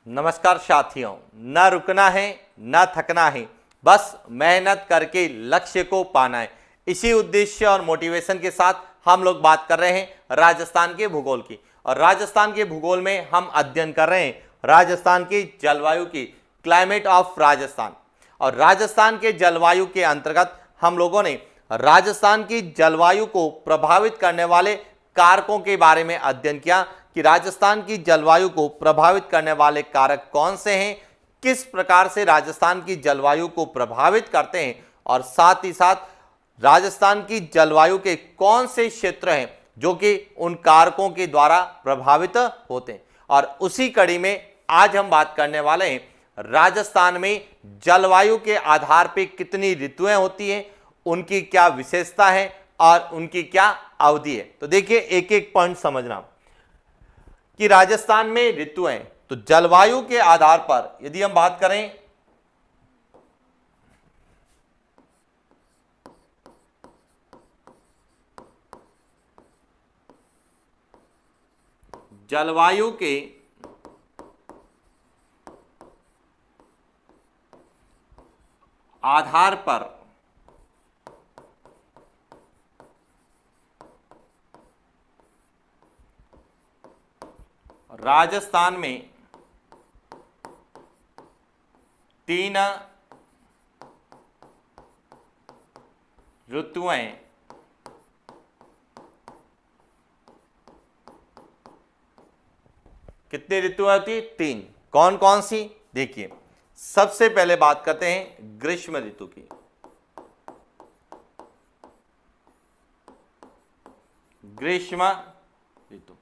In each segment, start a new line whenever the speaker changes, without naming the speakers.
नमस्कार साथियों, न रुकना है न थकना है, बस मेहनत करके लक्ष्य को पाना है। इसी उद्देश्य और मोटिवेशन के साथ हम लोग बात कर रहे हैं राजस्थान के भूगोल की। और राजस्थान के भूगोल में हम अध्ययन कर रहे हैं राजस्थान की जलवायु की, क्लाइमेट ऑफ राजस्थान। और राजस्थान के जलवायु के अंतर्गत हम लोगों ने राजस्थान की जलवायु को प्रभावित करने वाले कारकों के बारे में अध्ययन किया कि राजस्थान की जलवायु को प्रभावित करने वाले कारक कौन से हैं, किस प्रकार से राजस्थान की जलवायु को प्रभावित करते हैं, और साथ ही साथ राजस्थान की जलवायु के कौन से क्षेत्र हैं जो कि उन कारकों के द्वारा प्रभावित होते हैं। और उसी कड़ी में आज हम बात करने वाले हैं राजस्थान में जलवायु के आधार पर कितनी ऋतुएं होती हैं, उनकी क्या विशेषता है और उनकी क्या अवधि है। तो देखिए, एक एक पॉइंट समझना कि राजस्थान में ऋतुएं, तो जलवायु के आधार पर यदि हम बात करें जलवायु के आधार पर राजस्थान में 3 ऋतुएं कितनी ऋतुएं होती? 3। कौन कौन सी? देखिए, सबसे पहले बात करते हैं ग्रीष्म ऋतु की। ग्रीष्म ऋतु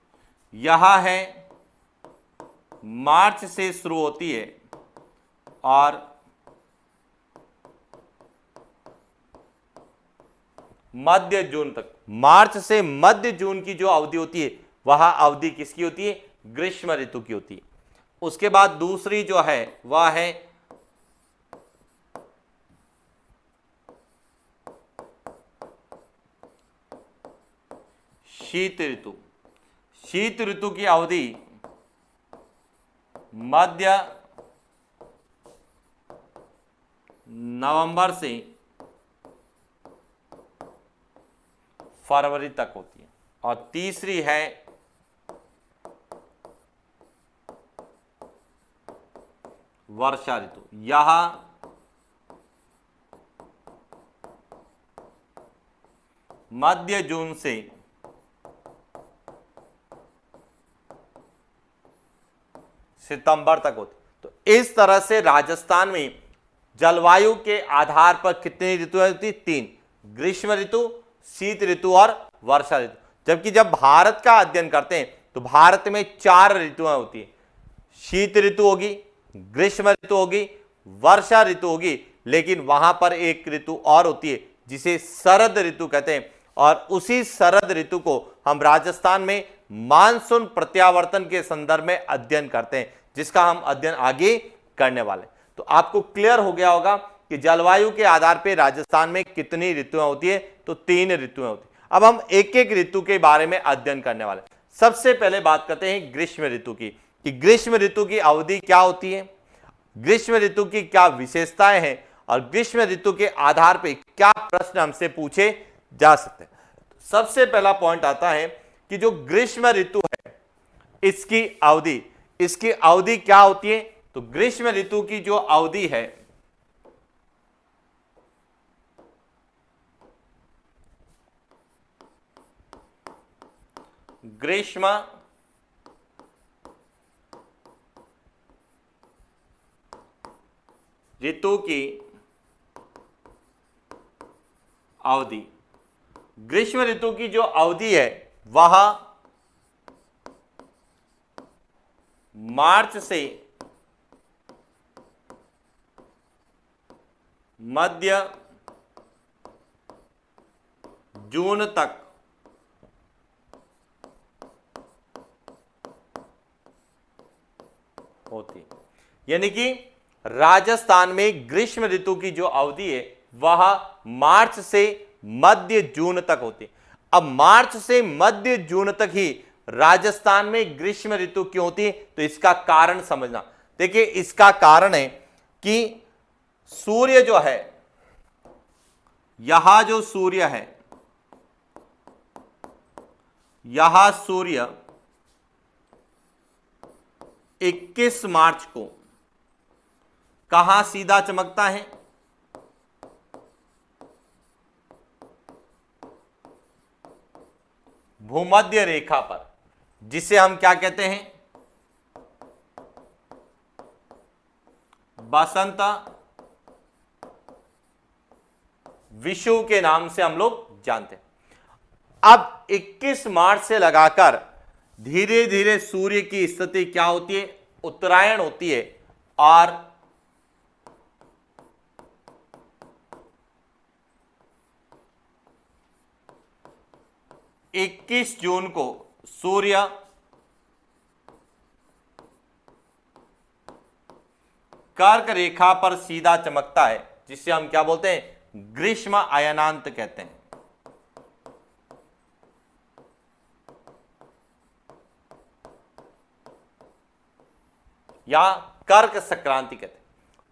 यह है, मार्च से शुरू होती है और मध्य जून तक। मार्च से मध्य जून की जो अवधि होती है वह अवधि किसकी होती है? ग्रीष्म ऋतु की होती है। उसके बाद दूसरी जो है वह है शीत ऋतु। शीत ऋतु की अवधि मध्य नवंबर से फरवरी तक होती है। और तीसरी है वर्षा ऋतु। यह मध्य जून से सितंबर तक होती। तो इस तरह से राजस्थान में जलवायु के आधार पर कितनी ऋतुएं होती? 3। ग्रीष्म ऋतु, शीत ऋतु और वर्षा ऋतु। जबकि जब भारत का अध्ययन करते हैं तो भारत में 4 ऋतुएं होती है। शीत ऋतु होगी, ग्रीष्म ऋतु होगी, वर्षा ऋतु होगी, लेकिन वहां पर एक ऋतु और होती है जिसे शरद ऋतु कहते हैं। और उसी शरद ऋतु को हम राजस्थान में मानसून प्रत्यावर्तन के संदर्भ में अध्ययन करते हैं, जिसका हम अध्ययन आगे करने वाले। तो आपको क्लियर हो गया होगा कि जलवायु के आधार पर राजस्थान में कितनी ऋतुएं होती है। तो 3 ऋतुएं होती है। अब हम एक एक ऋतु के बारे में अध्ययन करने वाले। सबसे पहले बात करते हैं ग्रीष्म ऋतु की, कि ग्रीष्म ऋतु की अवधि क्या होती है, ग्रीष्म ऋतु की क्या विशेषताएं हैं, और ग्रीष्म ऋतु के आधार पर क्या प्रश्न हमसे पूछे जा सकते हैं। सबसे पहला पॉइंट आता है कि जो ग्रीष्म ऋतु है इसकी अवधि क्या होती है। तो ग्रीष्म ऋतु की जो अवधि है ग्रीष्म ऋतु की अवधि, ग्रीष्म ऋतु की जो अवधि है वह मार्च से मध्य जून तक होती। यानी कि राजस्थान में ग्रीष्म ऋतु की जो अवधि है वह मार्च से मध्य जून तक होती है। अब मार्च से मध्य जून तक ही राजस्थान में ग्रीष्म ऋतु क्यों होती है, तो इसका कारण समझना। देखिए इसका कारण है कि सूर्य जो है, यहां जो सूर्य है, यहां सूर्य 21 मार्च को कहां सीधा चमकता है? भूमध्य रेखा पर, जिसे हम क्या कहते हैं? बसंत विषुव के नाम से हम लोग जानते हैं। अब 21 मार्च से लगाकर धीरे धीरे सूर्य की स्थिति क्या होती है? उत्तरायण होती है, और इक्कीस जून को सूर्य कर्क रेखा पर सीधा चमकता है, जिसे हम क्या बोलते हैं? ग्रीष्म अयनांत कहते हैं, या कर्क संक्रांति कहते हैं।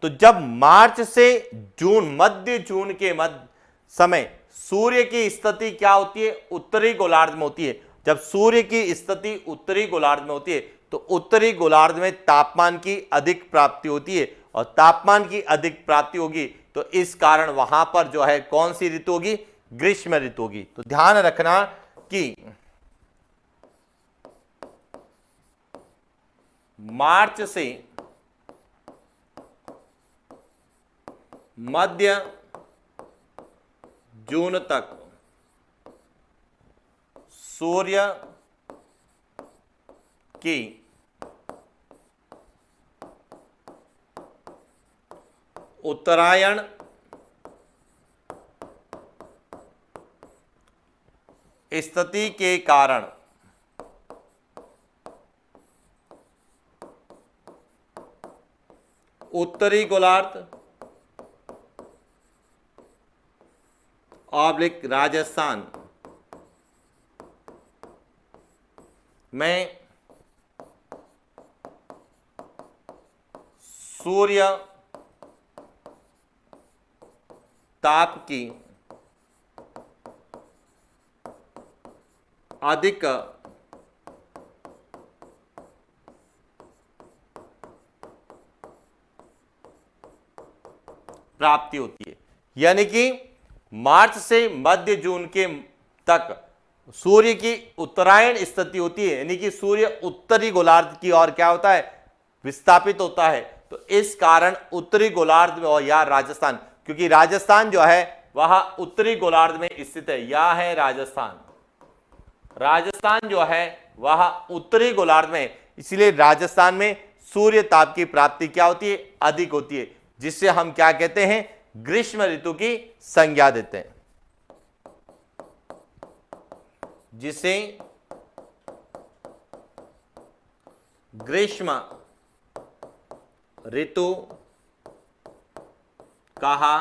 तो जब मार्च से जून, मध्य जून के मध्य समय सूर्य की स्थिति क्या होती है? उत्तरी गोलार्ध में होती है। जब सूर्य की स्थिति उत्तरी गोलार्ध में होती है तो उत्तरी गोलार्ध में तापमान की अधिक प्राप्ति होती है, और तापमान की अधिक प्राप्ति होगी तो इस कारण वहां पर जो है कौन सी ऋतु होगी? ग्रीष्म ऋतु होगी। तो ध्यान रखना कि मार्च से मध्य जून तक सूर्य की उत्तरायण स्थिति के कारण उत्तरी गोलार्ध ऑब्लिक राजस्थान में सूर्य ताप की अधिक प्राप्ति होती है। यानी कि मार्च से मध्य जून के तक सूर्य की उत्तरायण स्थिति होती है, यानी कि सूर्य उत्तरी गोलार्ध की ओर क्या होता है? विस्थापित होता है। तो इस कारण उत्तरी गोलार्ध में, और या राजस्थान, क्योंकि राजस्थान जो है वह उत्तरी गोलार्ध में स्थित है, यह है राजस्थान। राजस्थान जो है वह उत्तरी गोलार्ध में, इसलिए राजस्थान में सूर्य ताप की प्राप्ति क्या होती है? अधिक होती है, जिससे हम क्या कहते हैं? ग्रीष्म ऋतु की संज्ञा देते हैं, जिसे ग्रीष्म ऋतु कहा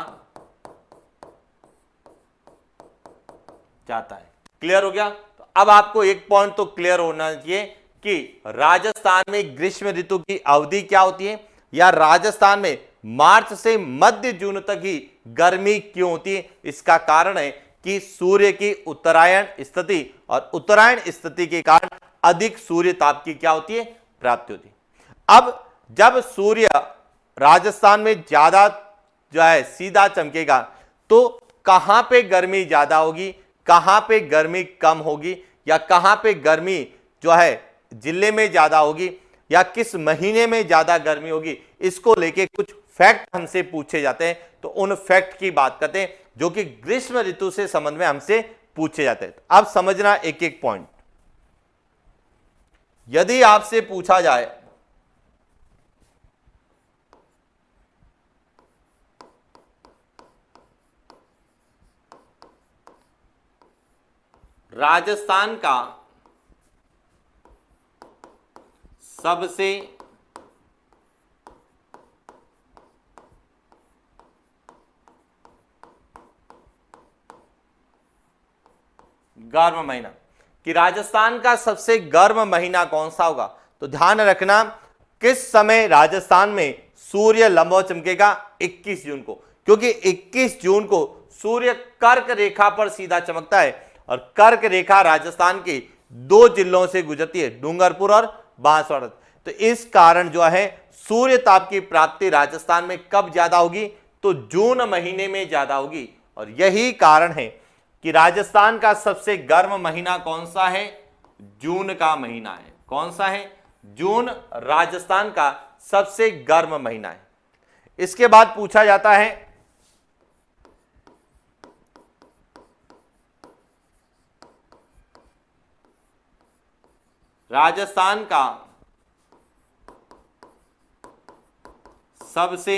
जाता है। क्लियर हो गया? तो अब आपको एक पॉइंट तो क्लियर होना चाहिए कि राजस्थान में ग्रीष्म ऋतु की अवधि क्या होती है, या राजस्थान में मार्च से मध्य जून तक ही गर्मी क्यों होती है। इसका कारण है कि सूर्य की उत्तरायण स्थिति, और उत्तरायण स्थिति के कारण अधिक सूर्य ताप की क्या होती है? प्राप्ति होती है। अब जब सूर्य राजस्थान में ज्यादा जो है सीधा चमकेगा तो कहां पे गर्मी ज्यादा होगी, कहां पे गर्मी कम होगी, या कहां पे गर्मी जो है जिले में ज्यादा होगी, या किस महीने में ज्यादा गर्मी होगी, इसको लेके कुछ फैक्ट हमसे पूछे जाते हैं। तो उन फैक्ट की बात करते हैं जो कि ग्रीष्म ऋतु से संबंध में हमसे पूछे जाते हैं। अब समझना एक एक पॉइंट। यदि आपसे पूछा जाए राजस्थान का सबसे गर्म महीना, कि राजस्थान का सबसे गर्म महीना कौन सा होगा, तो ध्यान रखना किस समय राजस्थान में सूर्य लंबवत चमकेगा? 21 जून को, क्योंकि 21 जून को सूर्य कर्क रेखा पर सीधा चमकता है और कर्क रेखा राजस्थान के दो जिलों से गुजरती है, डूंगरपुर और बांसवाड़ा। तो इस कारण जो है सूर्य ताप की प्राप्ति राजस्थान में कब ज्यादा होगी? तो जून महीने में ज्यादा होगी। और यही कारण है कि राजस्थान का सबसे गर्म महीना कौन सा है? जून का महीना है। कौन सा है? जून राजस्थान का सबसे गर्म महीना है। इसके बाद पूछा जाता है राजस्थान का सबसे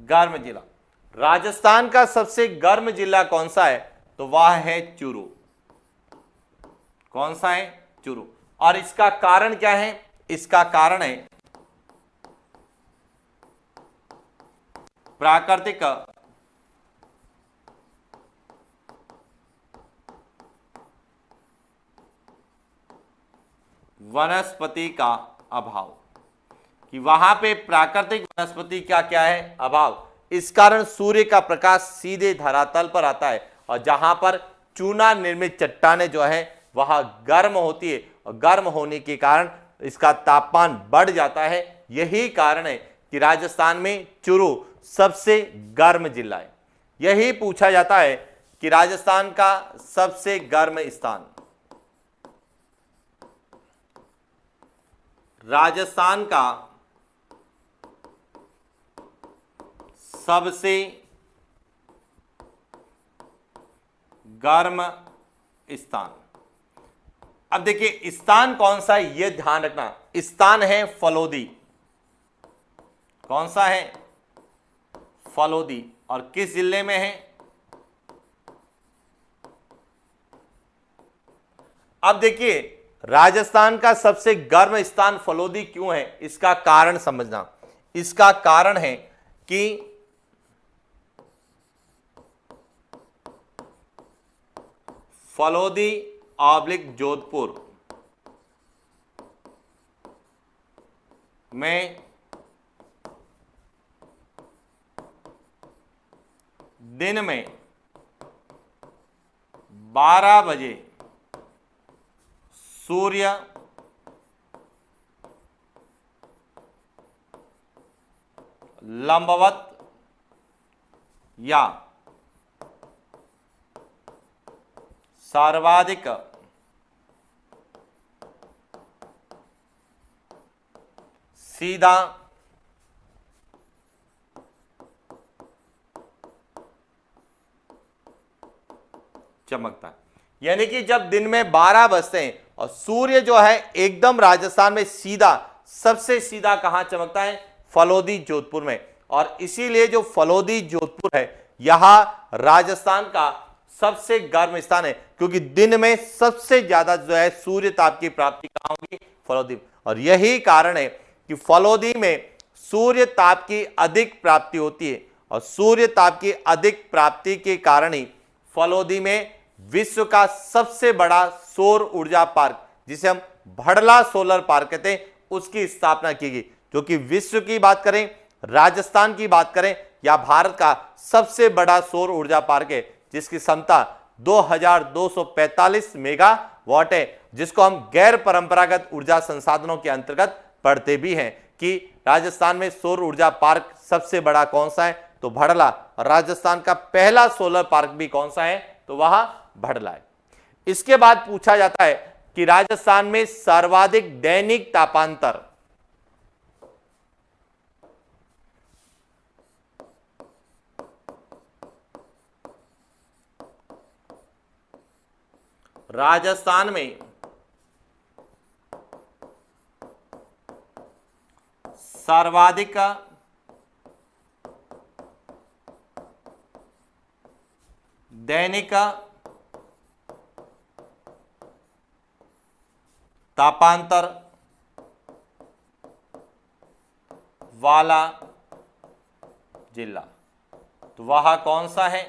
गर्म जिला। राजस्थान का सबसे गर्म जिला कौन सा है? तो वह है चूरू। कौन सा है? चूरू। और इसका कारण क्या है? इसका कारण है प्राकृतिक वनस्पति का अभाव, कि वहां पे प्राकृतिक वनस्पति का क्या है? अभाव। इस कारण सूर्य का प्रकाश सीधे धरातल पर आता है और जहां पर चूना निर्मित चट्टानें जो है वह गर्म होती है और गर्म होने के कारण इसका तापमान बढ़ जाता है। यही कारण है कि राजस्थान में चूरू सबसे गर्म जिला है। यही पूछा जाता है कि राजस्थान का सबसे गर्म स्थान, राजस्थान का सबसे गर्म स्थान। अब देखिए स्थान कौन सा है यह ध्यान रखना। स्थान है फलोदी। कौन सा है? फलोदी। और किस जिले में है? अब देखिए राजस्थान का सबसे गर्म स्थान फलोदी क्यों है? इसका कारण समझना। इसका कारण है कि फलोदी ऑब्लिक जोधपुर में दिन में 12 बजे सूर्य लंबवत या सर्वाधिक सीधा चमकता है। यानी कि जब दिन में 12 बजते हैं और सूर्य जो है एकदम राजस्थान में सीधा, सबसे सीधा कहां चमकता है? फलोदी जोधपुर में। और इसीलिए जो फलोदी जोधपुर है यहां राजस्थान का सबसे गर्म स्थान है, क्योंकि दिन में सबसे ज्यादा जो है सूर्य ताप की प्राप्ति कहां होगी? फलोदी। और यही कारण है कि फलोदी में सूर्य ताप की अधिक प्राप्ति होती है और सूर्य ताप की अधिक प्राप्ति के कारण ही फलोदी में विश्व का सबसे बड़ा सौर ऊर्जा पार्क, जिसे हम भड़ला सोलर पार्क कहते हैं, उसकी स्थापना की गई। जो कि विश्व की बात करें, राजस्थान की बात करें या भारत का सबसे बड़ा सौर ऊर्जा पार्क है, जिसकी क्षमता 2245 मेगावाट है, जिसको हम गैर परंपरागत ऊर्जा संसाधनों के अंतर्गत पढ़ते भी हैं कि राजस्थान में सौर ऊर्जा पार्क सबसे बड़ा कौन सा है? तो भड़ला। और राजस्थान का पहला सोलर पार्क भी कौन सा है? तो वह भड़ला है। इसके बाद पूछा जाता है कि राजस्थान में सर्वाधिक दैनिक तापांतर, राजस्थान में सर्वाधिक दैनिक तापांतर वाला जिला, तो वह कौन सा है?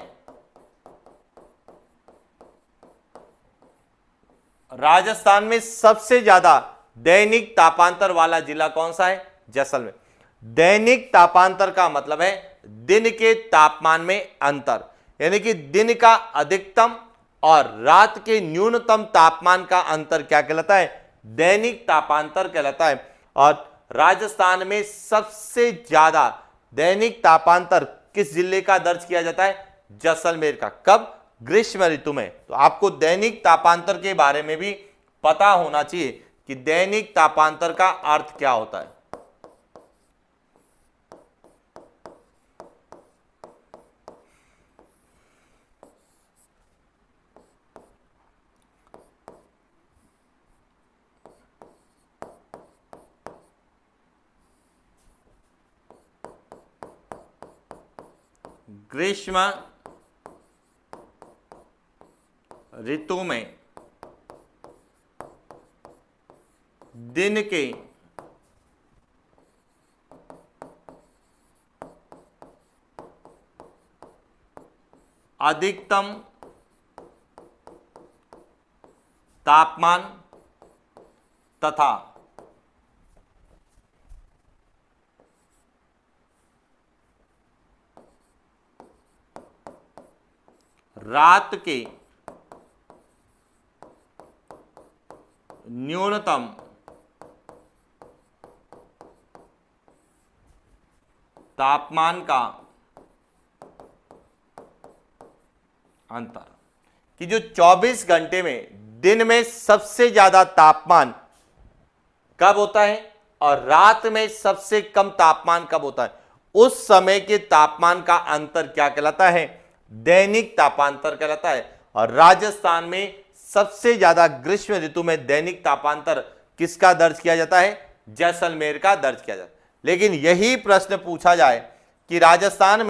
राजस्थान में सबसे ज्यादा दैनिक तापांतर वाला जिला कौन सा है? जैसलमेर। दैनिक तापांतर का मतलब है दिन के तापमान में अंतर, यानी कि दिन का अधिकतम और रात के न्यूनतम तापमान का अंतर क्या कहलाता है? दैनिक तापांतर कहलाता है। और राजस्थान में सबसे ज्यादा दैनिक तापांतर किस जिले का दर्ज किया जाता है? जैसलमेर का। कब? ग्रीष्म ऋतु में। तो आपको दैनिक तापांतर के बारे में भी पता होना चाहिए कि दैनिक तापांतर का अर्थ क्या होता है। ग्रीष्म ऋतु में दिन के अधिकतम तापमान तथा रात के न्यूनतम तापमान का अंतर, कि जो 24 घंटे में दिन में सबसे ज्यादा तापमान कब होता है और रात में सबसे कम तापमान कब होता है, उस समय के तापमान का अंतर क्या कहलाता है? दैनिक तापांतर कहलाता है। और राजस्थान में सबसे ज्यादा ग्रीष्म ऋतु में दैनिक तापांतर किसका दर्ज किया जाता है? जैसलमेर का दर्ज किया जाता है। लेकिन यही प्रश्न पूछा जाए कि राजस्थान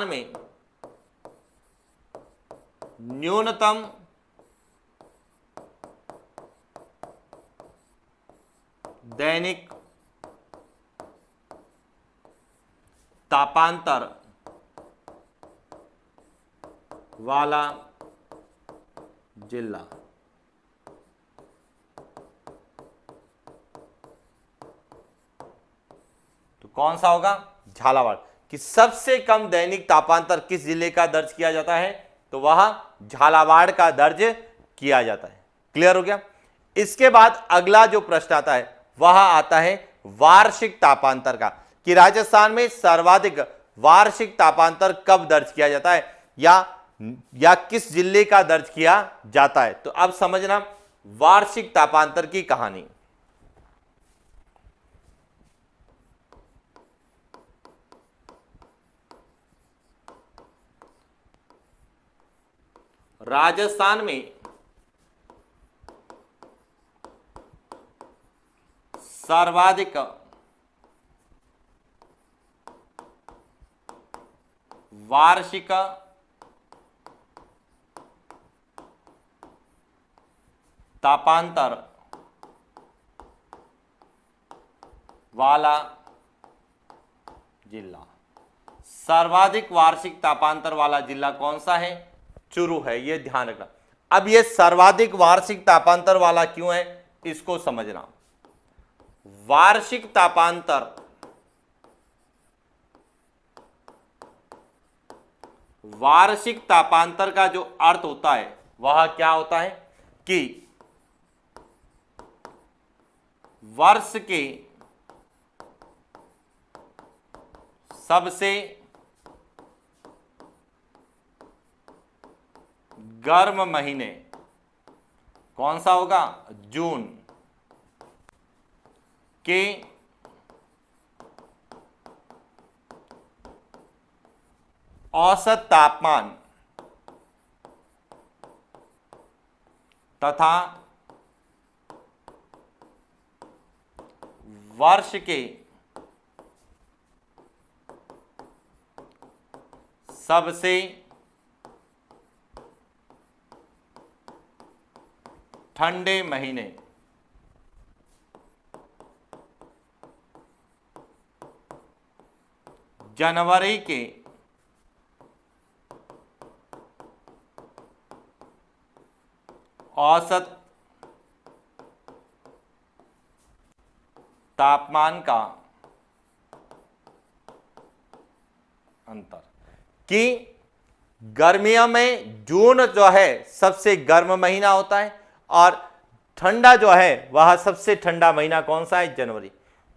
में न्यूनतम दैनिक तापांतर वाला जिला, तो कौन सा होगा? झालावाड़। कि सबसे कम दैनिक तापांतर किस जिले का दर्ज किया जाता है? तो वह झालावाड़ का दर्ज किया जाता है। क्लियर हो गया? इसके बाद अगला जो प्रश्न आता है वह आता है वार्षिक तापांतर का, कि राजस्थान में सर्वाधिक वार्षिक तापांतर कब दर्ज किया जाता है या किस जिले का दर्ज किया जाता है। तो अब समझना वार्षिक तापांतर की कहानी। राजस्थान में सर्वाधिक वार्षिक तापांतर वाला जिला, सर्वाधिक वार्षिक तापांतर वाला जिला कौन सा है? चूरू है। यह ध्यान रखना। अब यह सर्वाधिक वार्षिक तापांतर वाला क्यों है, इसको समझना। वार्षिक तापांतर वार्षिक तापांतर का जो अर्थ होता है वह क्या होता है कि वर्ष के सबसे गर्म महीने कौन सा होगा? जून के औसत तापमान तथा वर्ष के सबसे ठंडे महीने जनवरी के औसत तापमान का अंतर, कि गर्मियों में जून जो है सबसे गर्म महीना होता है और ठंडा जो है वह सबसे ठंडा महीना कौन सा है, जनवरी।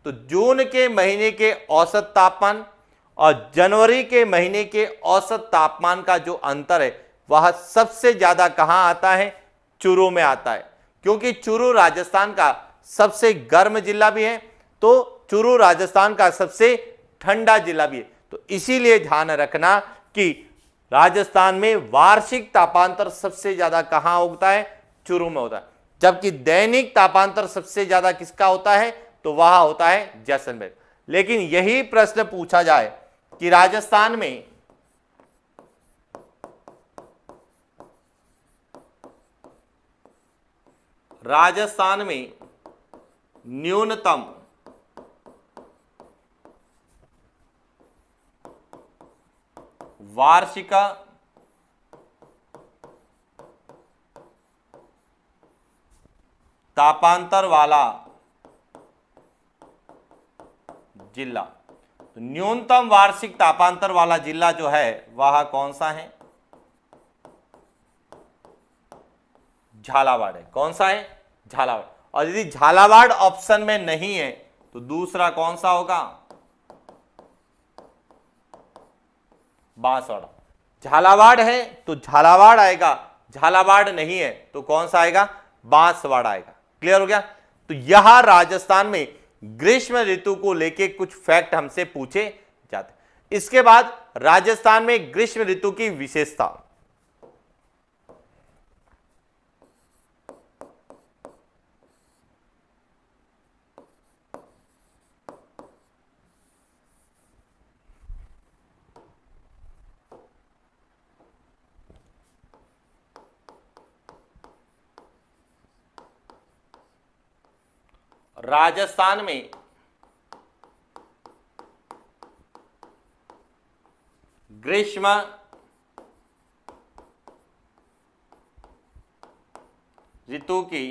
तो जून के महीने के औसत तापमान और जनवरी के महीने के औसत तापमान का जो अंतर है वह सबसे ज्यादा कहां आता है, चूरू में आता है, क्योंकि चूरू राजस्थान का सबसे गर्म जिला भी है, तो चूरू राजस्थान का सबसे ठंडा जिला भी है। तो इसीलिए ध्यान रखना कि राजस्थान में वार्षिक तापांतर सबसे ज्यादा कहां होता है, चूरू में होता है, जबकि दैनिक तापांतर सबसे ज्यादा किसका होता है, तो वह होता है जैसलमेर। लेकिन यही प्रश्न पूछा जाए कि राजस्थान में न्यूनतम वार्षिक तापांतर वाला जिला, तो न्यूनतम वार्षिक तापांतर वाला जिला जो है वह कौन सा है, झालावाड़ है। कौन सा है, झालावाड़। और यदि झालावाड़ ऑप्शन में नहीं है तो दूसरा कौन सा होगा, बांसवाड़ा। झालावाड़ है तो झालावाड़ आएगा, झालावाड़ नहीं है तो कौन सा आएगा, बांसवाड़ा आएगा। क्लियर हो गया। तो यह राजस्थान में ग्रीष्म ऋतु को लेके कुछ फैक्ट हमसे पूछे जाते। इसके बाद राजस्थान में ग्रीष्म ऋतु की विशेषता, राजस्थान में ग्रीष्म ऋतु की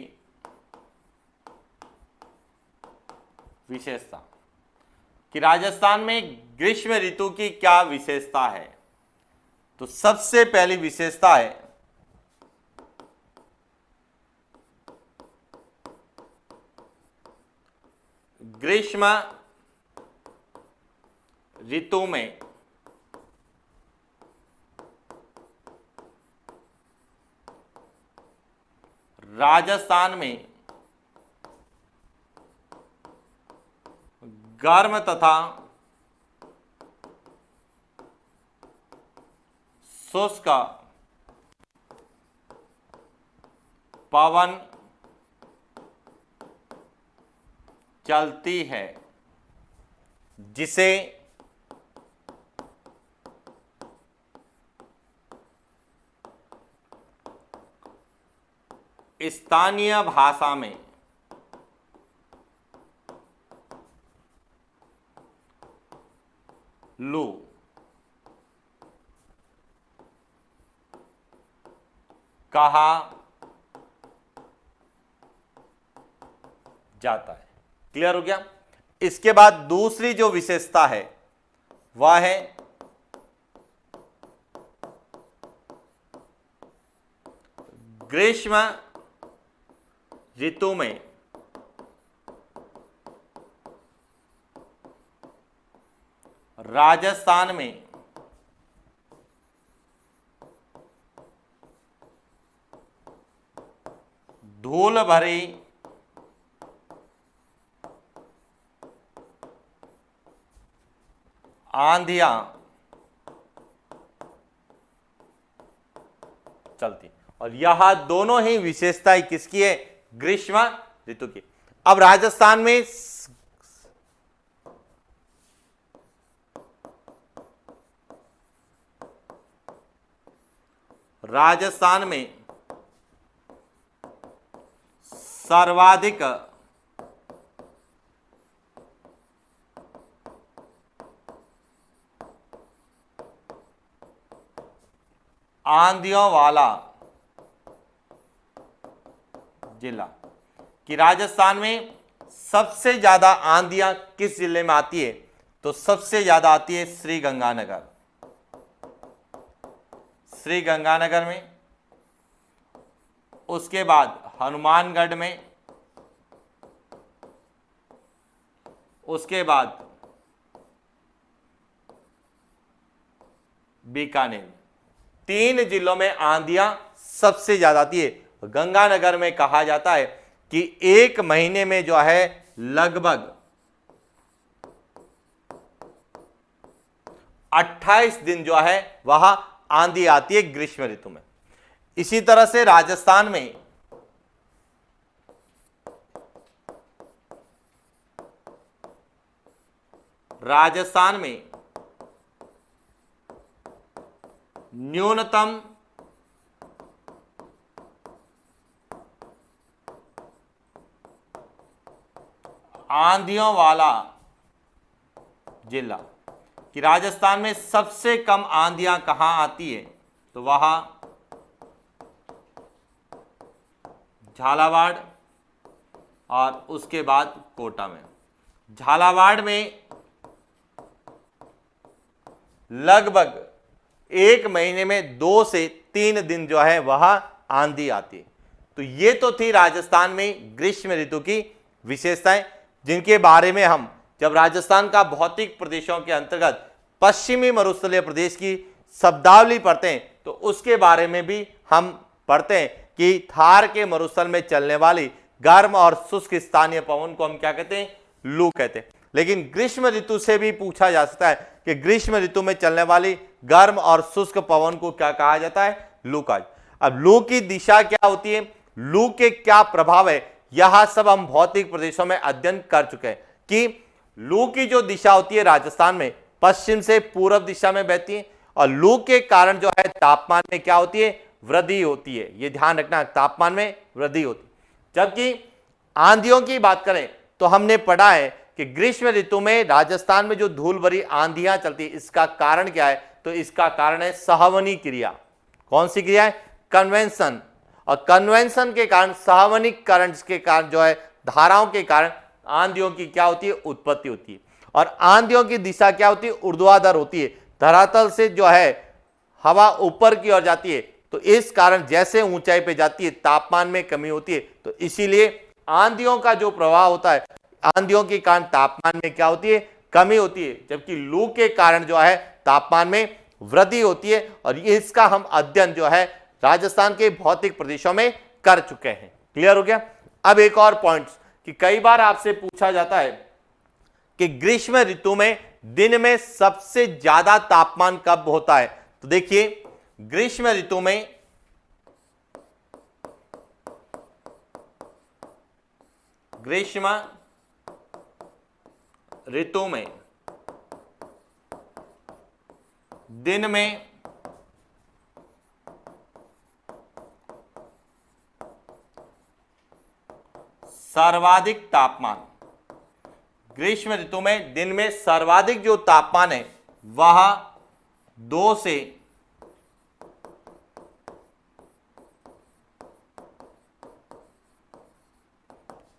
विशेषता, कि राजस्थान में ग्रीष्म ऋतु की क्या विशेषता है। तो सबसे पहली विशेषता है ग्रीष्म ऋतु में राजस्थान में गर्म तथा शुष्क पवन चलती है, जिसे स्थानीय भाषा में लू कहा जाता है। क्लियर हो गया। इसके बाद दूसरी जो विशेषता है वह है ग्रीष्म ऋतु में राजस्थान में धूल भरी आंधियां चलती, और यह दोनों ही विशेषताएं किसकी है, ग्रीष्म ऋतु की। अब राजस्थान में सर्वाधिक आंधियों वाला जिला, कि राजस्थान में सबसे ज्यादा आंधियां किस जिले में आती है? तो सबसे ज्यादा आती है श्रीगंगानगर, श्रीगंगानगर में। उसके बाद हनुमानगढ़ में, उसके बाद बीकानेर। 3 जिलों में आंधियां सबसे ज्यादा आती है। गंगानगर में कहा जाता है कि 1 महीने में जो है लगभग 28 दिन जो है वह आंधी आती है ग्रीष्म ऋतु में। इसी तरह से राजस्थान में न्यूनतम आंधियों वाला जिला, कि राजस्थान में सबसे कम आंधियां कहां आती है? तो वहां झालावाड़ और उसके बाद कोटा में। झालावाड़ में लगभग 1 महीने में 2 से 3 दिन जो है वह आंधी आती है। तो ये तो थी राजस्थान में ग्रीष्म ऋतु की विशेषताएं, जिनके बारे में हम जब राजस्थान का भौतिक प्रदेशों के अंतर्गत पश्चिमी मरुस्थलीय प्रदेश की शब्दावली पढ़ते हैं तो उसके बारे में भी हम पढ़ते हैं कि थार के मरुस्थल में चलने वाली गर्म और शुष्क स्थानीय पवन को हम क्या कहते हैं? लू कहते हैं। लेकिन ग्रीष्म ऋतु से भी पूछा जा सकता है कि ग्रीष्म ऋतु में चलने वाली गर्म और शुष्क पवन को क्या कहा जाता है? लू कहा। अब लू की दिशा क्या होती है, लू के क्या प्रभाव है, यह सब हम भौतिक प्रदेशों में अध्ययन कर चुके हैं कि लू की जो दिशा होती है राजस्थान में पश्चिम से पूर्व दिशा में बहती है और लू के कारण जो है तापमान में क्या होती है? वृद्धि होती है। यह ध्यान रखना, तापमान में वृद्धि होती है। जबकि आंधियों की बात करें तो हमने पढ़ा है कि ग्रीष्म ऋतु में राजस्थान में जो धूल भरी आंधियां चलती है, इसका कारण क्या है? तो इसका कारण है सहवनी क्रिया। कौन सी क्रिया है? कन्वेंशन। और कन्वेंशन के कारण, सहवनिक करंट्स के कारण जो है, धाराओं के कारण आंधियों की क्या होती है? उत्पत्ति होती है। और आंधियों की दिशा क्या होती है? ऊर्ध्वाधर होती है। धरातल से जो है हवा ऊपर की ओर जाती है, तो इस कारण जैसे ऊंचाई पे जाती है तापमान में कमी होती है। तो इसीलिए आंधियों का जो प्रभाव होता है, आंधियों के कारण तापमान में क्या होती है? कमी होती है। जबकि लू के कारण जो है तापमान में वृद्धि होती है। और इसका हम अध्ययन जो है राजस्थान के भौतिक प्रदेशों में कर चुके हैं। क्लियर हो गया? अब एक और पॉइंट कि कई बार आपसे पूछा जाता है कि ग्रीष्म ऋतु में दिन में सबसे ज्यादा तापमान कब होता है? तो देखिए, ग्रीष्म ऋतु में दिन में सर्वाधिक तापमान, ग्रीष्म ऋतु में दिन में सर्वाधिक जो तापमान है वह 2 से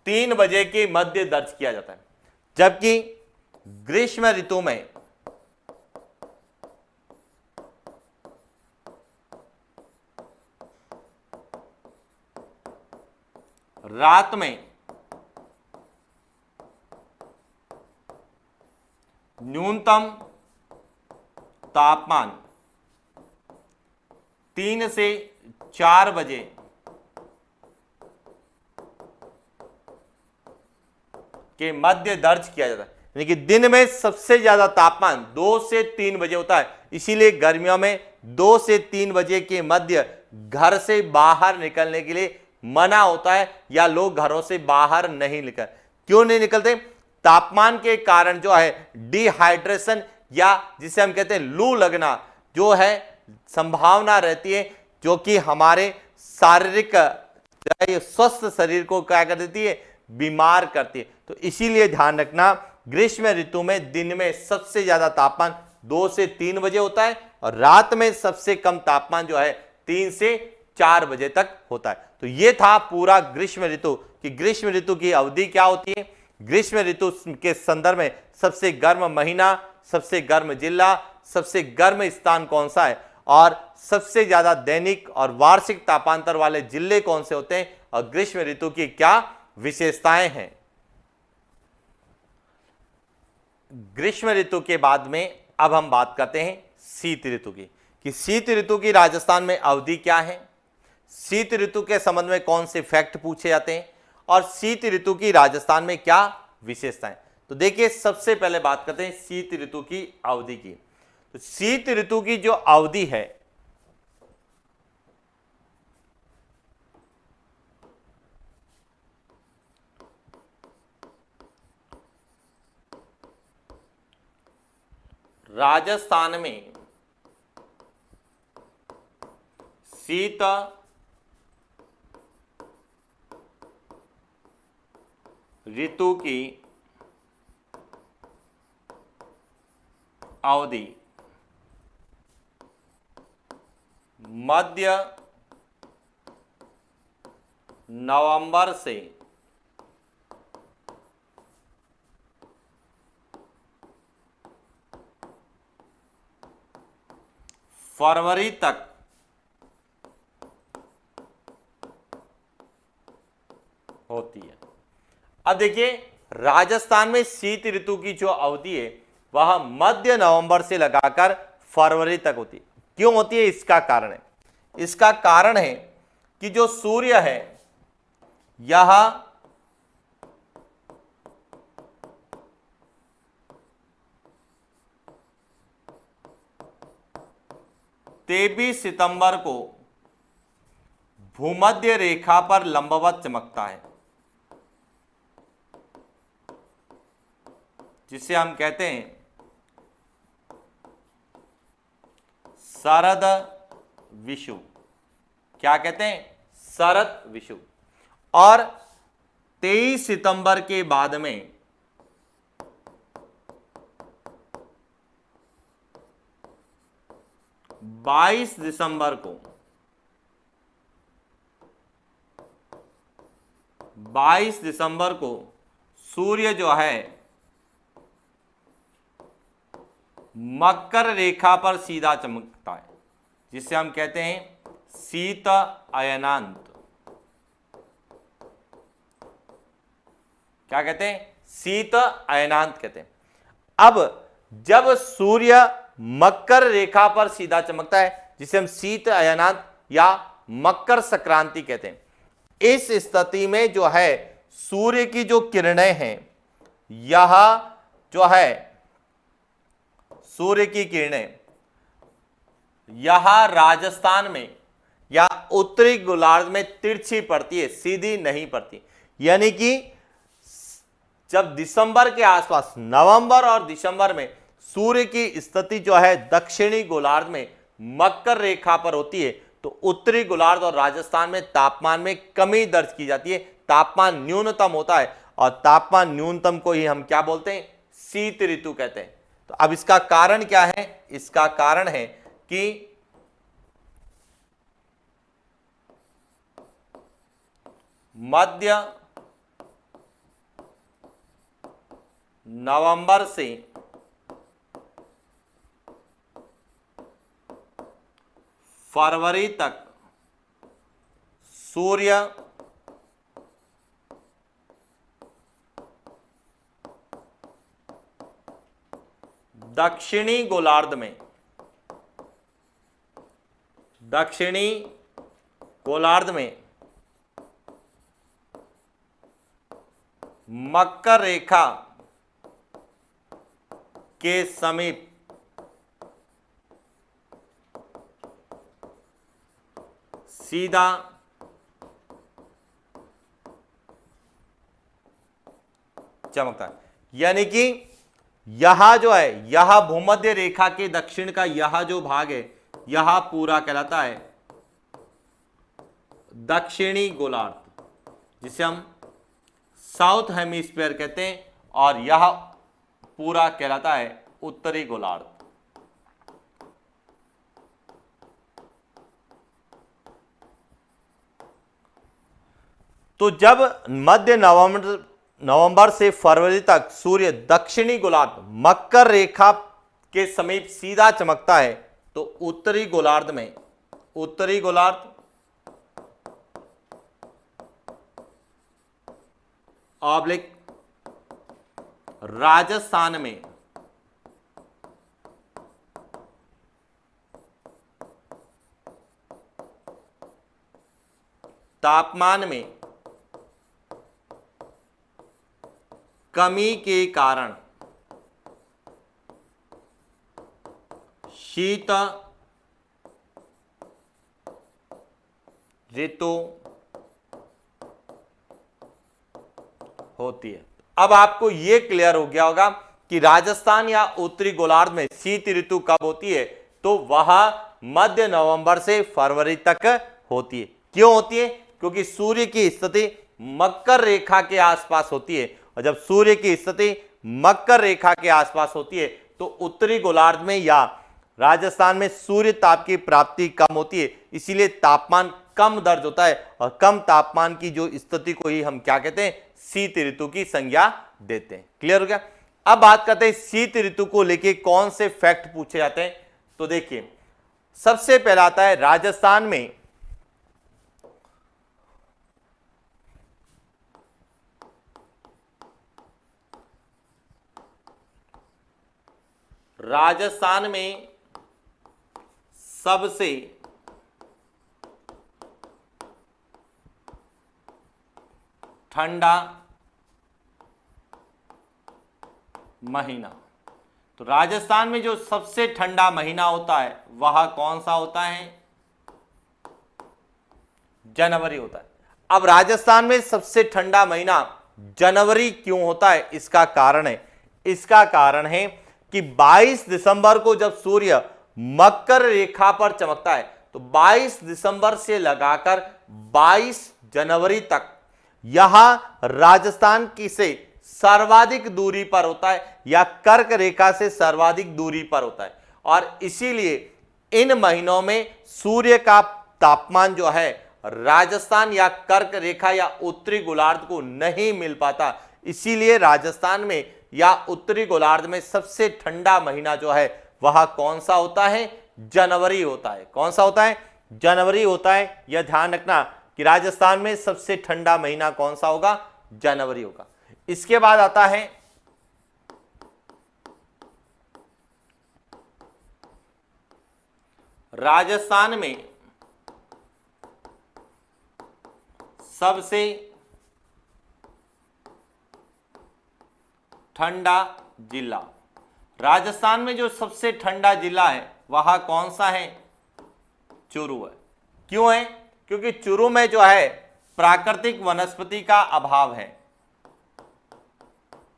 3 बजे के मध्य दर्ज किया जाता है। जबकि ग्रीष्म ऋतु में रात में न्यूनतम तापमान 3 से 4 बजे के मध्य दर्ज किया जाता है। यानी कि दिन में सबसे ज्यादा तापमान 2 से 3 बजे होता है। इसीलिए गर्मियों में 2 से 3 बजे के मध्य घर से बाहर निकलने के लिए मना होता है, या लोग घरों से बाहर नहीं निकल। क्यों नहीं निकलते? तापमान के कारण जो है डिहाइड्रेशन, या जिसे हम कहते हैं लू लगना, जो है संभावना रहती है, जो कि हमारे शारीरिक स्वस्थ शरीर को क्या कर देती है? बीमार करती है। तो इसीलिए ध्यान रखना, ग्रीष्म ऋतु में दिन में सबसे ज्यादा तापमान 2 से 3 बजे होता है और रात में सबसे कम तापमान जो है 3 से 4 बजे तक होता है। तो ये था पूरा ग्रीष्म ऋतु कि ग्रीष्म ऋतु की अवधि क्या होती है। ग्रीष्म ऋतु के संदर्भ में सबसे गर्म महीना, सबसे गर्म जिला, सबसे गर्म स्थान कौन सा है और सबसे ज्यादा दैनिक और वार्षिक तापांतर वाले जिले कौन से होते हैं और ग्रीष्म ऋतु की क्या विशेषताएं हैं। ग्रीष्म ऋतु के बाद में अब हम बात करते हैं शीत ऋतु की कि शीत ऋतु की राजस्थान में अवधि क्या है, शीत ऋतु के संबंध में कौन से फैक्ट पूछे जाते हैं और शीत ऋतु की राजस्थान में क्या विशेषताएं। तो देखिए सबसे पहले बात करते हैं शीत ऋतु की अवधि की। तो शीत ऋतु की जो अवधि है राजस्थान में शीत ऋतु की अवधि मध्य नवंबर से फरवरी तक होती है। अब देखिए राजस्थान में शीत ऋतु की जो अवधि है वह मध्य नवंबर से लगाकर फरवरी तक होती है। क्यों होती है इसका कारण है, इसका कारण है कि जो सूर्य है यह 23 सितंबर को भूमध्य रेखा पर लंबवत चमकता है, जिसे हम कहते हैं शरद विषुव। क्या कहते हैं? शरद विषुव। और 23 सितंबर के बाद में 22 दिसंबर को 22 दिसंबर को सूर्य जो है मकर रेखा पर सीधा चमकता है, जिसे हम कहते हैं शीत अयनांत। क्या कहते हैं? शीत अयनांत कहते हैं। अब जब सूर्य मकर रेखा पर सीधा चमकता है, जिसे हम शीत अयनांत या मकर संक्रांति कहते हैं, इस स्थिति में जो है सूर्य की जो किरणें हैं, यह जो है सूर्य की किरणें यहां राजस्थान में या उत्तरी गोलार्ध में तिरछी पड़ती है, सीधी नहीं पड़ती। यानी कि जब दिसंबर के आसपास, नवंबर और दिसंबर में सूर्य की स्थिति जो है दक्षिणी गोलार्ध में मकर रेखा पर होती है, तो उत्तरी गोलार्ध और राजस्थान में तापमान में कमी दर्ज की जाती है, तापमान न्यूनतम होता है। और तापमान न्यूनतम को ही हम क्या बोलते हैं? शीत ऋतु कहते हैं। तो अब इसका कारण क्या है? इसका कारण है कि मध्य नवंबर से फरवरी तक सूर्य दक्षिणी गोलार्ध में मकर रेखा के समीप सीधा चमकता है। यानी कि यहां जो है, यह भूमध्य रेखा के दक्षिण का यह जो भाग है, यह पूरा कहलाता है दक्षिणी गोलार्ध, जिसे हम साउथ हेमिस्फीयर कहते हैं, और यह पूरा कहलाता है उत्तरी गोलार्ध। तो जब मध्य नवंबर से फरवरी तक सूर्य दक्षिणी गोलार्ध मकर रेखा के समीप सीधा चमकता है, तो उत्तरी गोलार्ध में, उत्तरी गोलार्ध ऑब्लिक राजस्थान में तापमान में कमी के कारण शीत ऋतु होती है। अब आपको यह क्लियर हो गया होगा कि राजस्थान या उत्तरी गोलार्ध में शीत ऋतु कब होती है, तो वह मध्य नवंबर से फरवरी तक होती है। क्यों होती है? क्योंकि सूर्य की स्थिति मकर रेखा के आसपास होती है, और जब सूर्य की स्थिति मकर रेखा के आसपास होती है तो उत्तरी गोलार्ध में या राजस्थान में सूर्य ताप की प्राप्ति कम होती है, इसीलिए तापमान कम दर्ज होता है, और कम तापमान की जो स्थिति को ही हम क्या कहते हैं, शीत ऋतु की संज्ञा देते हैं। क्लियर हो गया? अब बात करते हैं शीत ऋतु को लेके कौन से फैक्ट पूछे जाते हैं। तो देखिए, सबसे पहला आता है राजस्थान में सबसे ठंडा महीना, तो राजस्थान में जो सबसे ठंडा महीना होता है वह कौन सा होता है? जनवरी होता है। अब राजस्थान में सबसे ठंडा महीना जनवरी क्यों होता है? इसका कारण है कि 22 दिसंबर को जब सूर्य मकर रेखा पर चमकता है, तो 22 दिसंबर से लगाकर 22 जनवरी तक यहां राजस्थान की से सर्वाधिक दूरी पर होता है, या कर्क रेखा से सर्वाधिक दूरी पर होता है, और इसीलिए इन महीनों में सूर्य का तापमान जो है राजस्थान या कर्क रेखा या उत्तरी गोलार्ध को नहीं मिल पाता। इसीलिए राजस्थान में या उत्तरी गोलार्ध में सबसे ठंडा महीना जो है वह कौन सा होता है? जनवरी होता है। कौन सा होता है? जनवरी होता है। यह ध्यान रखना कि राजस्थान में सबसे ठंडा महीना कौन सा होगा? जनवरी होगा। इसके बाद आता है राजस्थान में सबसे ठंडा जिला। राजस्थान में जो सबसे ठंडा जिला है वह कौन सा है? चूरू है। क्यों है? क्योंकि चूरू में जो है प्राकृतिक वनस्पति का अभाव है।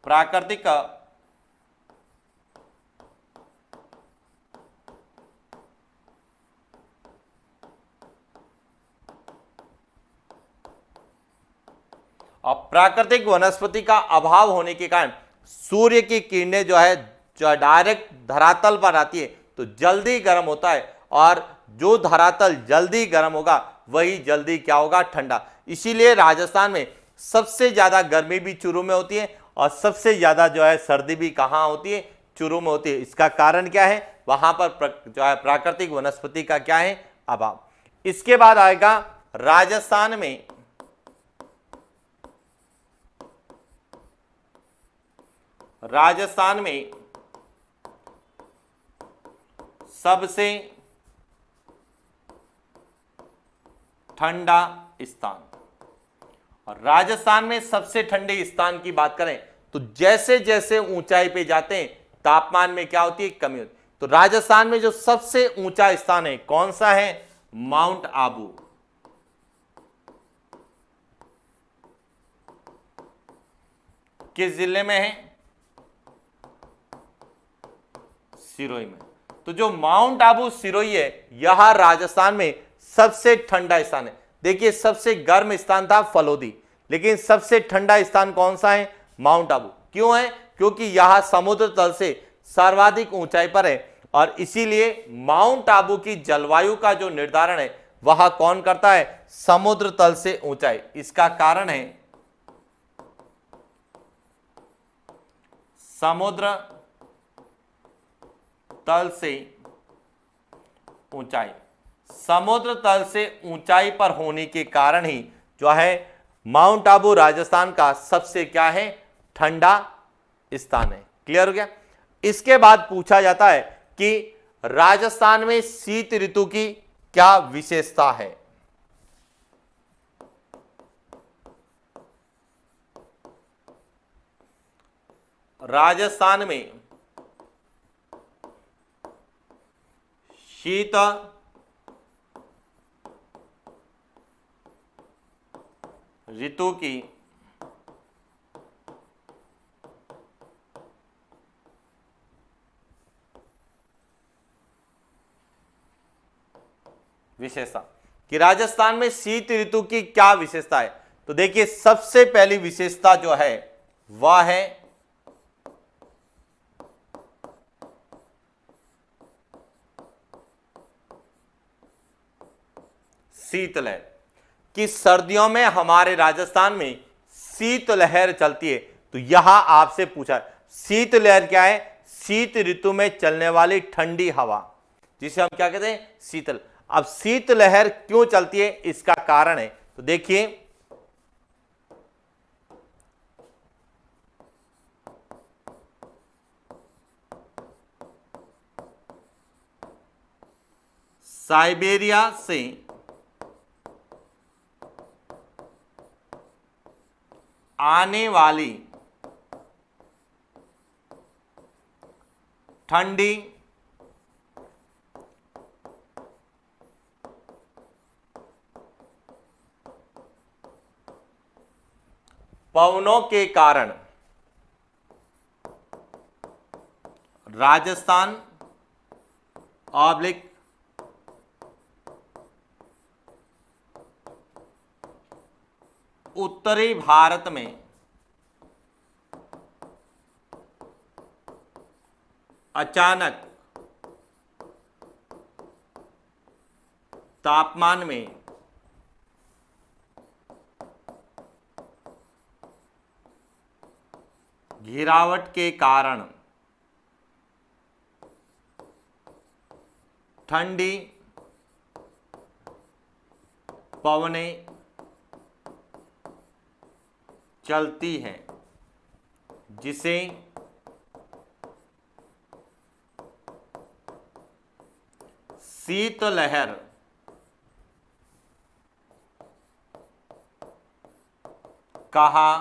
प्राकृतिक और प्राकृतिक वनस्पति का अभाव होने के कारण सूर्य की किरणें जो डायरेक्ट धरातल पर आती है तो जल्दी गर्म होता है, और जो धरातल जल्दी गर्म होगा वही जल्दी क्या होगा? ठंडा। इसीलिए राजस्थान में सबसे ज्यादा गर्मी भी चूरू में होती है, और सबसे ज्यादा जो है सर्दी भी कहाँ होती है? चूरू में होती है। इसका कारण क्या है? वहां पर जो है प्राकृतिक वनस्पति का क्या है? अभाव। इसके बाद आएगा राजस्थान में सबसे ठंडा स्थान। और राजस्थान में सबसे ठंडे स्थान की बात करें तो जैसे जैसे ऊंचाई पे जाते हैं तापमान में क्या होती है? कमी होती है। तो राजस्थान में जो सबसे ऊंचा स्थान है कौन सा है? माउंट आबू। किस जिले में है? सिरोही में। तो जो माउंट आबू सिरोही है यह राजस्थान में सबसे ठंडा स्थान है। देखिए, सबसे गर्म स्थान था फलोदी, लेकिन सबसे ठंडा स्थान कौन सा है? माउंट आबू। क्यों है? क्योंकि यह समुद्र तल से सर्वाधिक ऊंचाई पर है, और इसीलिए माउंट आबू की जलवायु का जो निर्धारण है वह कौन करता है? समुद्र तल से ऊंचाई। इसका कारण है समुद्र तल से ऊंचाई। समुद्र तल से ऊंचाई पर होने के कारण ही जो है माउंट आबू राजस्थान का सबसे क्या है? ठंडा स्थान है। क्लियर हो गया? इसके बाद पूछा जाता है कि राजस्थान में शीत ऋतु की क्या विशेषता है? राजस्थान में शीत ऋतु की विशेषता, कि राजस्थान में शीत ऋतु की क्या विशेषता है? तो देखिए, सबसे पहली विशेषता जो है वह है शीतलहर, कि सर्दियों में हमारे राजस्थान में शीतलहर चलती है। तो यहां आपसे पूछा, शीतलहर क्या है? शीत ऋतु में चलने वाली ठंडी हवा, जिसे हम क्या कहते हैं? शीतल। अब शीतलहर क्यों चलती है, इसका कारण है। तो देखिए, साइबेरिया से आने वाली ठंडी पवनों के कारण राजस्थान ऑब्लिक उत्तरी भारत में अचानक तापमान में गिरावट के कारण ठंडी पवनें चलती हैं, जिसे शीतलहर कहा,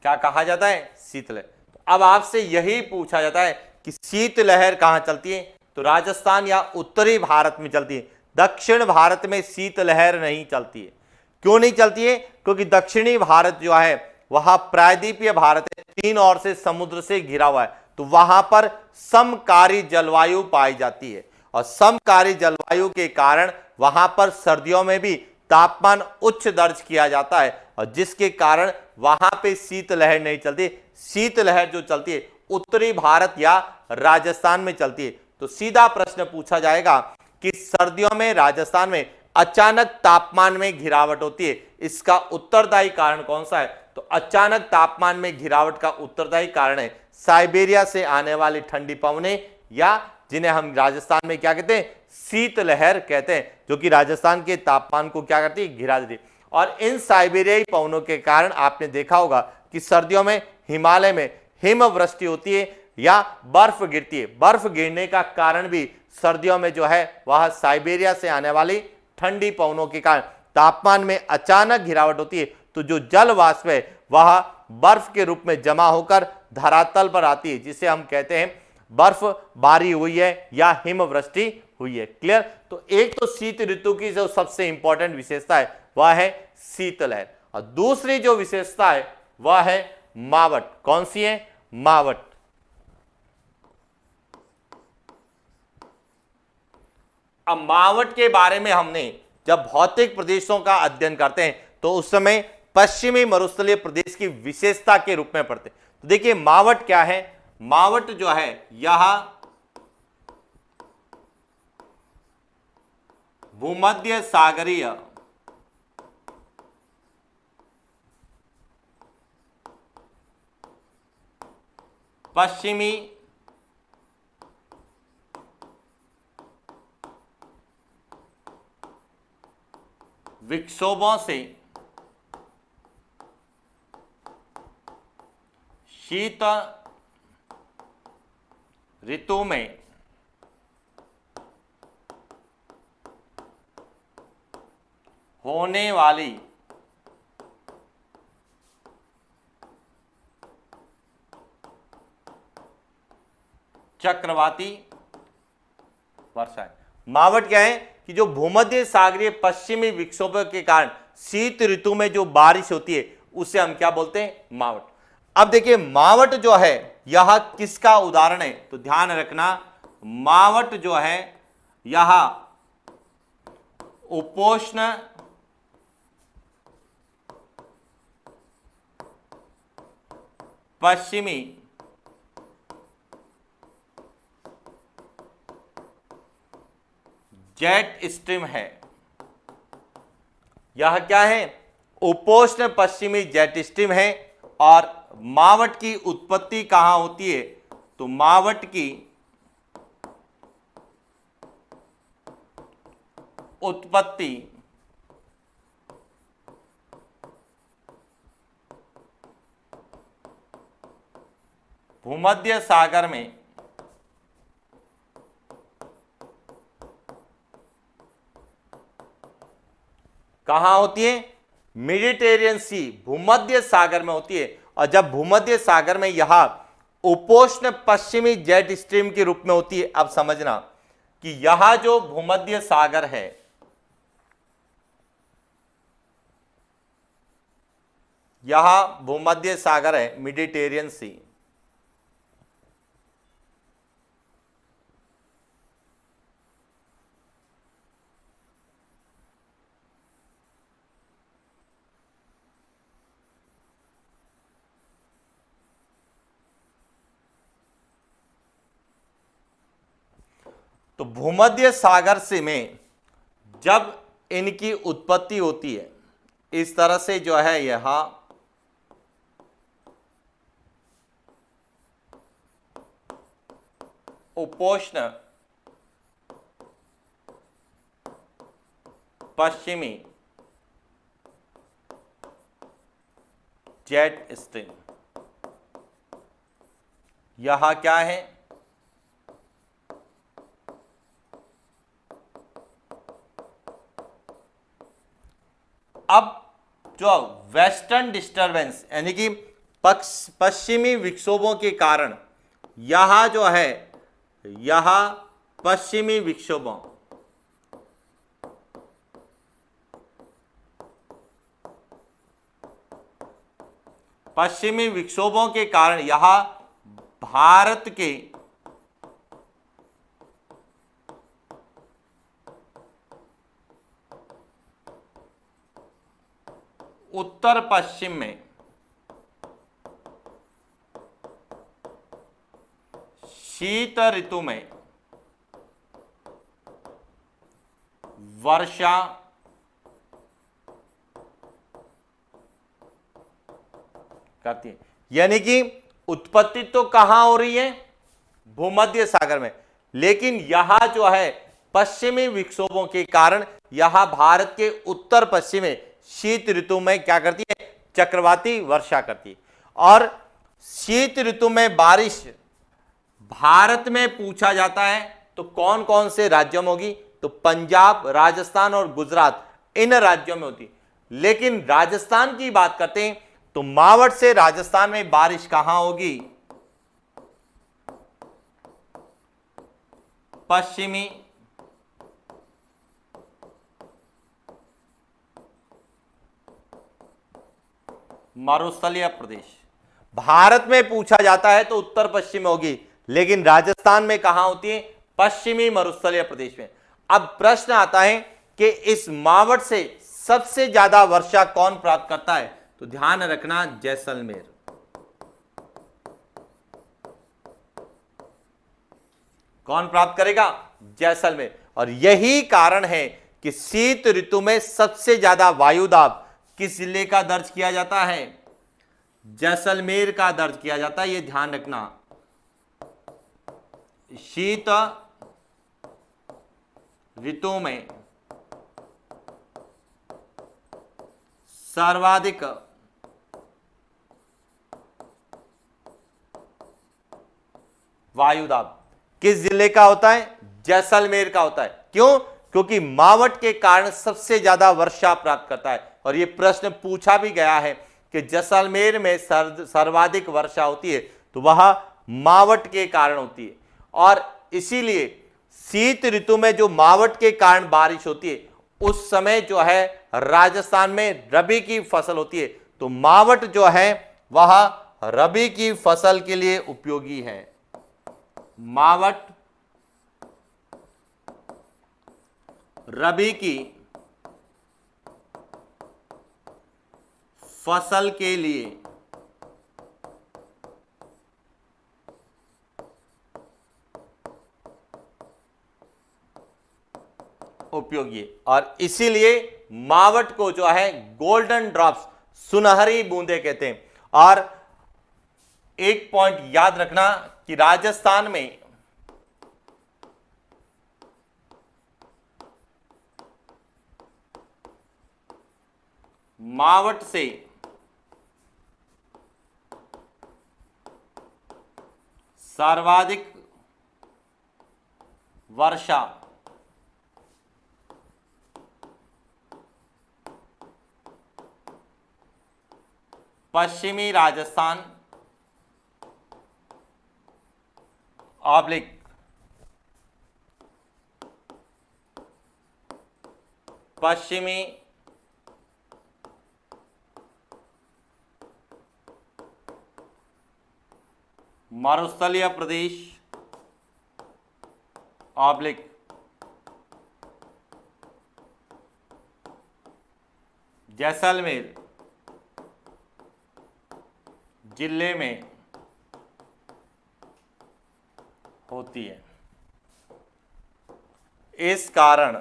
क्या कहा जाता है? शीतलहर। तो अब आपसे यही पूछा जाता है कि शीतलहर कहां चलती है? तो राजस्थान या उत्तरी भारत में चलती है। दक्षिण भारत में शीतलहर नहीं चलती है। क्यों नहीं चलती है? क्योंकि दक्षिणी भारत जो है वह प्रायद्वीपीय भारत है, तीन ओर से समुद्र से घिरा हुआ है। तो वहां पर समकारी जलवायु पाई जाती है, और समकारी जलवायु के कारण वहां पर सर्दियों में भी तापमान उच्च दर्ज किया जाता है, और जिसके कारण वहां पे शीतलहर नहीं चलती। शीतलहर जो चलती है उत्तरी भारत या राजस्थान में चलती है। तो सीधा प्रश्न पूछा जाएगा कि सर्दियों में राजस्थान में अचानक तापमान में गिरावट होती है, इसका उत्तरदायी कारण कौन सा है? तो अचानक तापमान में गिरावट का उत्तरदायी कारण है साइबेरिया से आने वाली ठंडी पवनें, या जिन्हें हम राजस्थान में क्या कहते हैं? शीतलहर कहते हैं, जो कि राजस्थान के तापमान को क्या करती है? गिरा देती है। और इन साइबेरियाई पवनों के कारण आपने देखा होगा कि सर्दियों में हिमालय में हिमवृष्टि होती है या बर्फ गिरती है। बर्फ गिरने का कारण भी सर्दियों में जो है वह साइबेरिया से आने वाली ठंडी पवनों के कारण तापमान में अचानक गिरावट होती है। तो जो जल वाष्प है वह बर्फ के रूप में जमा होकर धरातल पर आती है, जिसे हम कहते हैं बर्फबारी हुई है या हिमवृष्टि हुई है। क्लियर? तो एक तो शीत ऋतु की जो सबसे इंपॉर्टेंट विशेषता है वह है शीतलहर, और दूसरी जो विशेषता है वह है मावट। कौन सी है? मावट। अब मावट के बारे में हमने जब भौतिक प्रदेशों का अध्ययन करते हैं तो उस समय पश्चिमी मरुस्थलीय प्रदेश की विशेषता के रूप में पढ़ते हैं। तो देखिए, मावट क्या है? मावट जो है यह भूमध्य सागरीय पश्चिमी विक्षोभों से शीत ऋतु में होने वाली चक्रवाती वर्षा। मावट क्या है कि जो भूमध्य सागरीय पश्चिमी विक्षोभ के कारण शीत ऋतु में जो बारिश होती है उसे हम क्या बोलते हैं? मावट। अब देखिए मावट जो है यह किसका उदाहरण है? तो ध्यान रखना मावट जो है यह उपोष्ण पश्चिमी जेट स्ट्रीम है। यह क्या है? उपोष्ण पश्चिमी जेट स्ट्रीम है। और मावट की उत्पत्ति कहां होती है? तो मावट की उत्पत्ति भूमध्य सागर में कहां होती है? मेडिटेरियन सी, भूमध्य सागर में होती है। और जब भूमध्य सागर में यह उपोष्ण पश्चिमी जेट स्ट्रीम के रूप में होती है, अब समझना कि यह जो भूमध्य सागर है यह भूमध्य सागर है मेडिटेरियन सी, तो भूमध्य सागर से में जब इनकी उत्पत्ति होती है इस तरह से जो है यहां उपोष्ण पश्चिमी जेट स्ट्रीम, यहां क्या है? अब जो वेस्टर्न डिस्टरबेंस यानी कि पश्चिमी विक्षोभों के कारण यह जो है यह पश्चिमी विक्षोभों के कारण यह भारत के उत्तर पश्चिम में शीत ऋतु में वर्षा करती है। यानी कि उत्पत्ति तो कहां हो रही है? भूमध्य सागर में, लेकिन यह जो है पश्चिमी विक्षोभों के कारण यह भारत के उत्तर पश्चिम में शीत ऋतु में क्या करती है? चक्रवाती वर्षा करती है। और शीत ऋतु में बारिश भारत में पूछा जाता है तो कौन कौन से राज्यों में होगी? तो पंजाब, राजस्थान और गुजरात, इन राज्यों में होती। लेकिन राजस्थान की बात करते हैं तो मावट से राजस्थान में बारिश कहां होगी? पश्चिमी मरुस्थलीय प्रदेश। भारत में पूछा जाता है तो उत्तर पश्चिम में होगी, लेकिन राजस्थान में कहां होती है? पश्चिमी मरुस्थलीय प्रदेश में। अब प्रश्न आता है कि इस मावट से सबसे ज्यादा वर्षा कौन प्राप्त करता है? तो ध्यान रखना जैसलमेर। कौन प्राप्त करेगा? जैसलमेर। और यही कारण है कि शीत ऋतु में सबसे ज्यादा वायुदाब किस जिले का दर्ज किया जाता है? जैसलमेर का दर्ज किया जाता है, यह ध्यान रखना। शीत ऋतु में सर्वाधिक वायुदाब किस जिले का होता है? जैसलमेर का होता है। क्यों? क्योंकि मावट के कारण सबसे ज्यादा वर्षा प्राप्त करता है। और यह प्रश्न पूछा भी गया है कि जैसलमेर में सर्वाधिक वर्षा होती है, तो वह मावट के कारण होती है। और इसीलिए शीत ऋतु में जो मावट के कारण बारिश होती है, उस समय जो है राजस्थान में रबी की फसल होती है। तो मावट जो है वह रबी की फसल के लिए उपयोगी है। मावट रबी की फसल के लिए उपयोगी है। और इसीलिए मावट को जो है गोल्डन ड्रॉप्स, सुनहरी बूंदे कहते हैं। और एक पॉइंट याद रखना कि राजस्थान में मावट से सर्वाधिक वर्षा पश्चिमी राजस्थान ऑब्लिक पश्चिमी मरुस्थलीय प्रदेश ऑब्लिक जैसलमेर जिले में होती है। इस कारण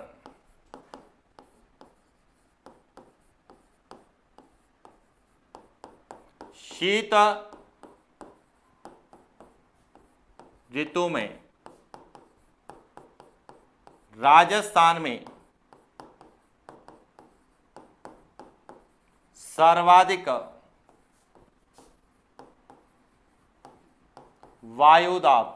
शीत ऋतु में राजस्थान में सर्वाधिक वायुदाब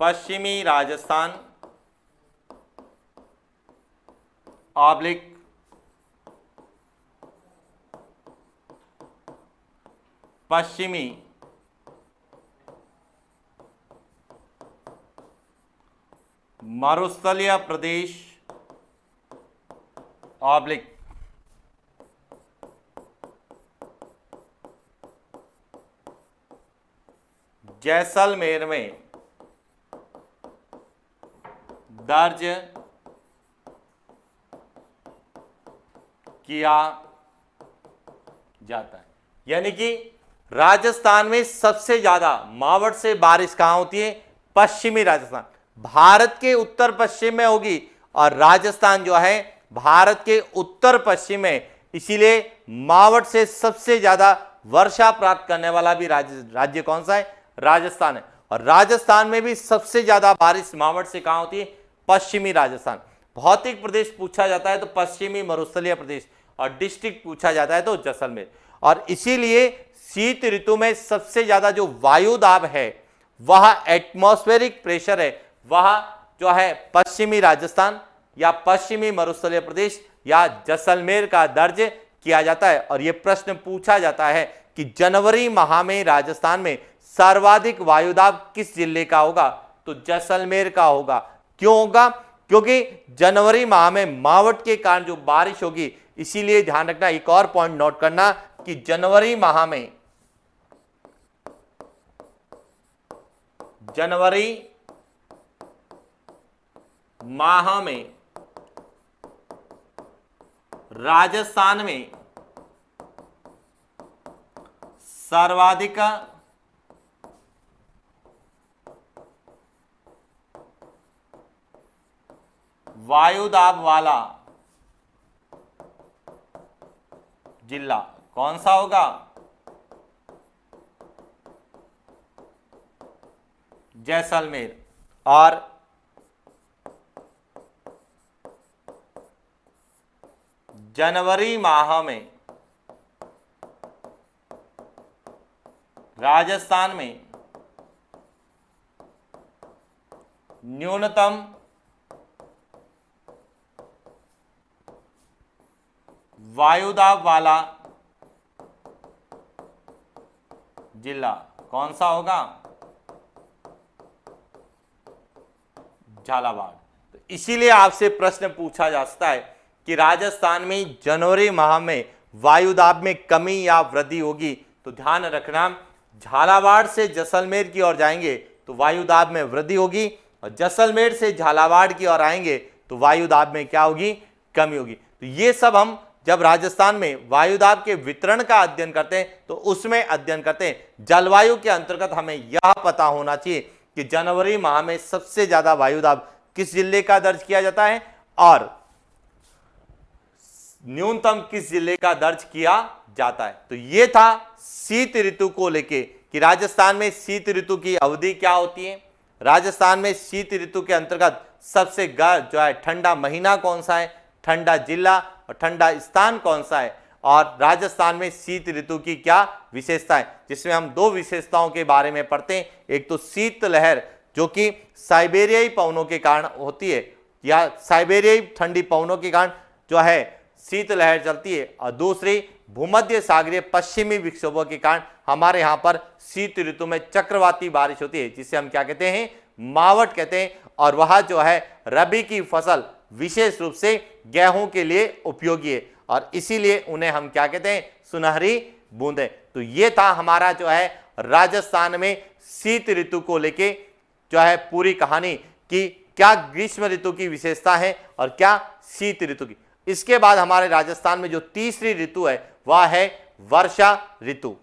पश्चिमी राजस्थान ऑब्लिक पश्चिमी मरुस्थलीय प्रदेश ऑब्लिक जैसलमेर में दर्ज किया जाता है। यानी कि राजस्थान में सबसे ज्यादा मावट से बारिश कहां होती है? पश्चिमी राजस्थान। भारत के उत्तर पश्चिम में होगी और राजस्थान जो है भारत के उत्तर पश्चिम में, इसीलिए मावट से सबसे ज्यादा वर्षा प्राप्त करने वाला भी राज्य कौन सा है? राजस्थान है। और राजस्थान में भी सबसे ज्यादा बारिश मावट से कहां होती है? पश्चिमी राजस्थान। भौतिक प्रदेश पूछा जाता है तो पश्चिमी मरुस्थलीय प्रदेश, और डिस्ट्रिक्ट पूछा जाता है तो जैसलमेर। और इसीलिए शीत ऋतु में सबसे ज्यादा जो वायु दाब है, वह एटमॉस्फेरिक प्रेशर है, वह जो है पश्चिमी राजस्थान या पश्चिमी मरुस्थलीय प्रदेश या जैसलमेर का दर्ज किया जाता है। और यह प्रश्न पूछा जाता है कि जनवरी माह में राजस्थान में सर्वाधिक वायुदाब किस जिले का होगा? तो जैसलमेर का होगा। क्यों होगा? क्योंकि जनवरी माह में मावट के कारण जो बारिश होगी, इसीलिए ध्यान रखना। एक और पॉइंट नोट करना कि जनवरी माह में राजस्थान में सर्वाधिक वायुदाब वाला जिला कौन सा होगा? जैसलमेर। और जनवरी माह में राजस्थान में न्यूनतम वायुदाब वाला जिला कौन सा होगा? झालावाड़। तो इसीलिए आपसे प्रश्न पूछा जा सकता है कि राजस्थान में जनवरी माह में वायुदाब में कमी या वृद्धि होगी, तो ध्यान रखना झालावाड़ से जैसलमेर की ओर जाएंगे तो वायुदाब में वृद्धि होगी, और जैसलमेर से झालावाड़ की ओर आएंगे तो वायुदाब में क्या होगी? कमी होगी। तो ये सब हम जब राजस्थान में वायुदाब के वितरण का अध्ययन करते हैं तो उसमें अध्ययन करते हैं। जलवायु के अंतर्गत हमें यह पता होना चाहिए कि जनवरी माह में सबसे ज्यादा वायुदाब किस जिले का दर्ज किया जाता है और न्यूनतम किस जिले का दर्ज किया जाता है। तो यह था शीत ऋतु को लेके कि राजस्थान में शीत ऋतु की अवधि क्या होती है, राजस्थान में शीत ऋतु के अंतर्गत सबसे जो है ठंडा महीना कौन सा है, ठंडा जिला और ठंडा स्थान कौन सा है, और राजस्थान में शीत ऋतु की क्या विशेषता है, जिसमें हम दो विशेषताओं के बारे में पढ़ते हैं। एक तो शीत लहर जो कि साइबेरियाई पवनों के कारण होती है, या साइबेरियाई ठंडी पवनों के कारण जो है शीत लहर चलती है, और दूसरी भूमध्य सागरीय पश्चिमी विक्षोभों के कारण हमारे यहाँ पर शीत ऋतु में चक्रवाती बारिश होती है, जिसे हम क्या कहते हैं? मावट कहते हैं। और वह जो है रबी की फसल विशेष रूप से गेहूं के लिए उपयोगी है, और इसीलिए उन्हें हम क्या कहते हैं? सुनहरी बूंदें। तो ये था हमारा जो है राजस्थान में शीत ऋतु को लेके जो है पूरी कहानी कि क्या ग्रीष्म ऋतु की विशेषता है और क्या शीत ऋतु की। इसके बाद हमारे राजस्थान में जो तीसरी ऋतु है वह है वर्षा ऋतु।